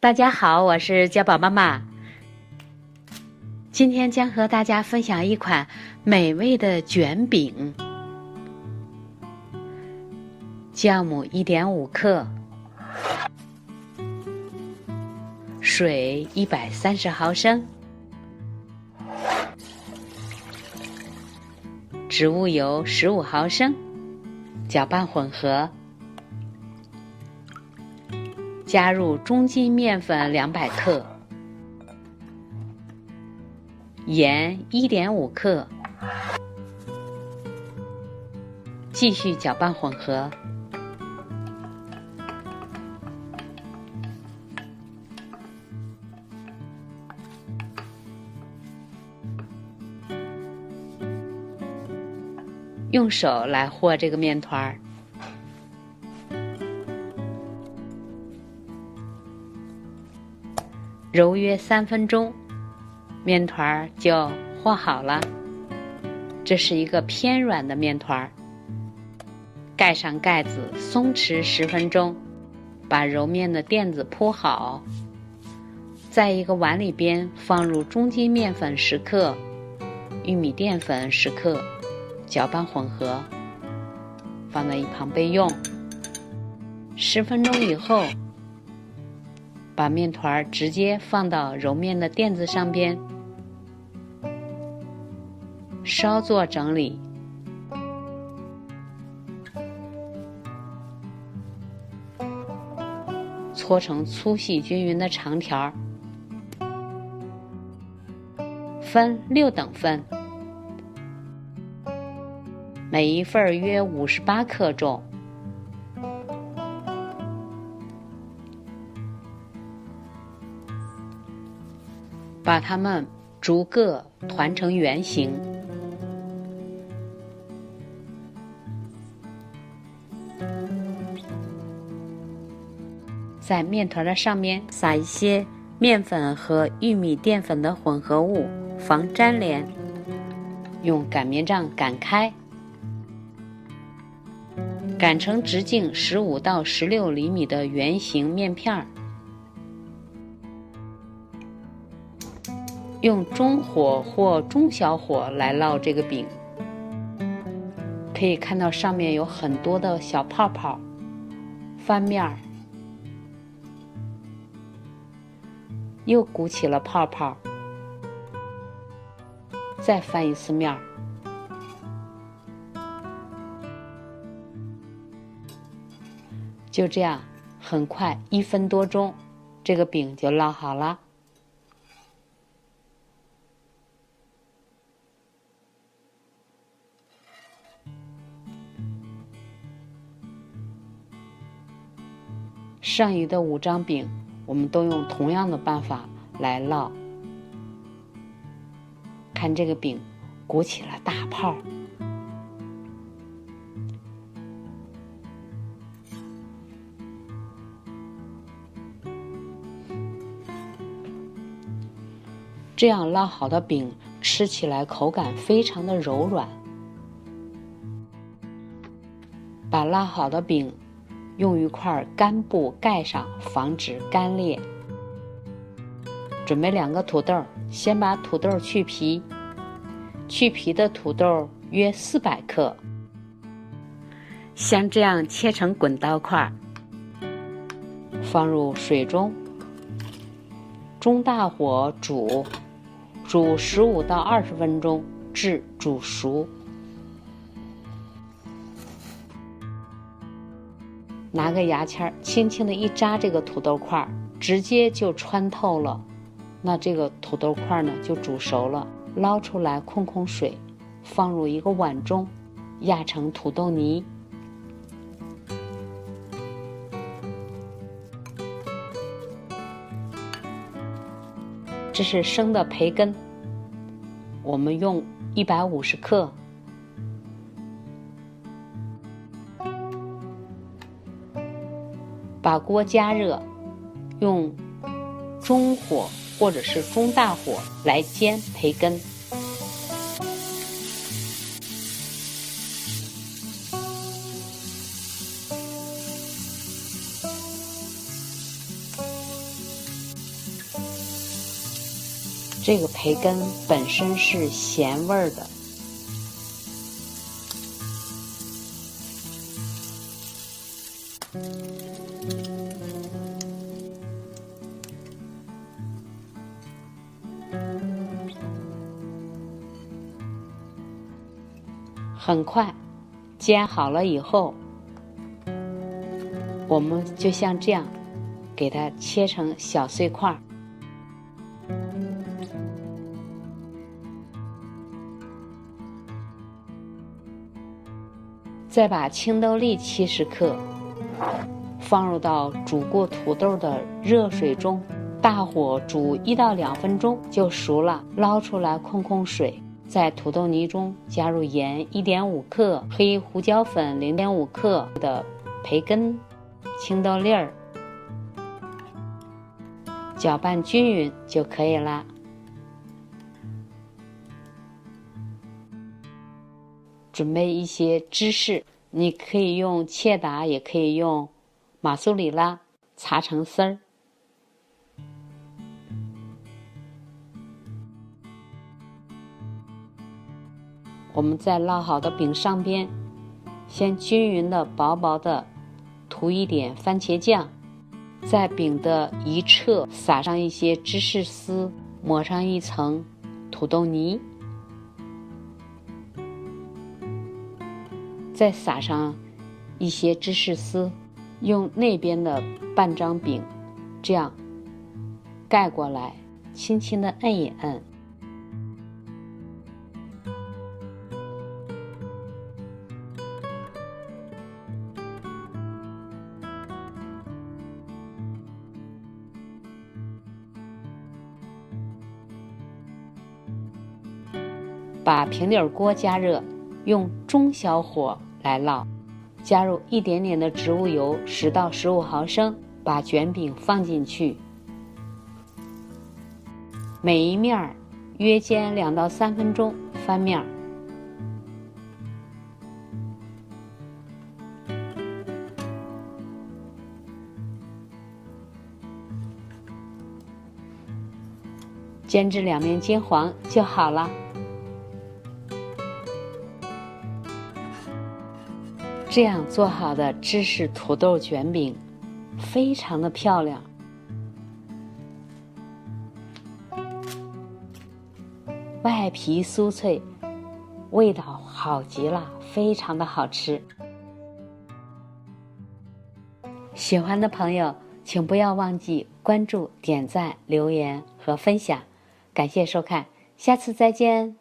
大家好，我是家宝妈妈。今天将和大家分享一款美味的卷饼。酵母1.5克，水130毫升，植物油15毫升，搅拌混合。加入中筋面粉200克，盐1.5克，继续搅拌混合。用手来和这个面团，揉约3分钟，面团就和好了。这是一个偏软的面团，盖上盖子，松弛10分钟，把揉面的垫子铺好。在一个碗里边放入中筋面粉10克，玉米淀粉10克，搅拌混合，放在一旁备用。10分钟以后，把面团直接放到揉面的垫子上边，稍作整理，搓成粗细均匀的长条，分6等份，每一份约58克重。把它们逐个团成圆形，在面团的上面撒一些面粉和玉米淀粉的混合物，防粘连。用擀面杖擀开，擀成直径15到16厘米的圆形面片。用中火或中小火来烙这个饼，可以看到上面有很多的小泡泡。翻面，又鼓起了泡泡，再翻一次面，就这样，很快1分多钟，这个饼就烙好了。剩余的5张饼，我们都用同样的办法来烙。看这个饼鼓起了大泡，这样烙好的饼吃起来口感非常的柔软。把烙好的饼用一块干布盖上，防止干裂。准备2个土豆，先把土豆去皮，去皮的土豆约400克，像这样切成滚刀块，放入水中，中大火煮15到20分钟至煮熟。拿个牙签轻轻的一扎这个土豆块，直接就穿透了，那这个土豆块呢就煮熟了。捞出来控控水，放入一个碗中，压成土豆泥。这是生的培根，我们用150克。把锅加热，用中火或者是中大火来煎培根。这个培根本身是咸味儿的，很快煎好了以后，我们就像这样给它切成小碎块，再把青豆粒70克放入到煮过土豆的热水中，大火煮1到2分钟就熟了，捞出来控控水，在土豆泥中加入盐1.5克、黑胡椒粉0.5克的培根、青豆粒儿，搅拌均匀就可以啦。准备一些芝士，你可以用切达，也可以用马苏里拉擦成丝儿。我们在烙好的饼上边，先均匀的薄薄的涂一点番茄酱，在饼的一侧撒上一些芝士丝，抹上一层土豆泥，再撒上一些芝士丝，用那边的半张饼这样盖过来，轻轻地摁一摁，把平底锅加热，用中小火来烙，加入一点点的植物油10到15毫升，把卷饼放进去，每一面约煎2到3分钟，翻面。煎至两面金黄就好了。这样做好的芝士土豆卷饼非常的漂亮，外皮酥脆，味道好极了，非常的好吃。喜欢的朋友请不要忘记关注、点赞、留言和分享，感谢收看，下次再见。